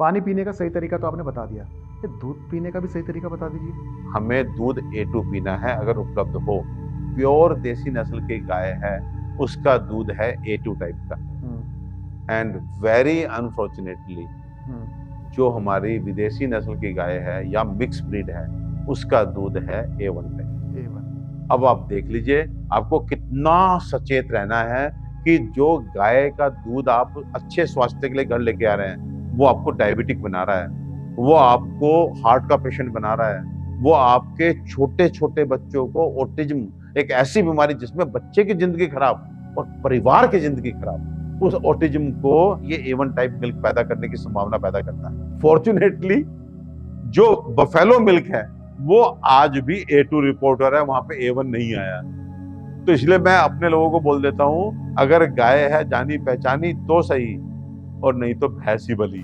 पानी पीने का सही तरीका तो आपने बता दिया, ये दूध पीने का भी सही तरीका बता दीजिए। हमें दूध A2 पीना है अगर उपलब्ध हो। प्योर देसी नस्ल की गाय है, उसका दूध है A2 टाइप का। एंड वेरी अनफॉर्चुनेटली जो हमारी विदेशी नस्ल की गाय है या मिक्स ब्रीड है, उसका दूध है A1 टाइप। A1। अब आप देख लीजिए, आपको कितना सचेत रहना है कि जो गाय का दूध आप अच्छे स्वास्थ्य के लिए घर लेके आ रहे हैं, वो आपको डायबिटिक बना रहा है, वो आपको हार्ट का पेशेंट बना रहा है, वो आपके छोटे छोटे बच्चों को ऑटिज्म, एक ऐसी बीमारी जिसमें बच्चे की जिंदगी खराब और परिवार की जिंदगी खराब, उस ऑटिज्म को ये A1 टाइप मिल्क पैदा करने की संभावना पैदा करता है। फॉर्चुनेटली जो बफेलो मिल्क है वो आज भी A2 रिपोर्टर है, वहां पे A1 नहीं आया। तो इसलिए मैं अपने लोगों को बोल देता हूं, अगर गाय है जानी पहचानी तो सही, और नहीं तो भैंस ही बली।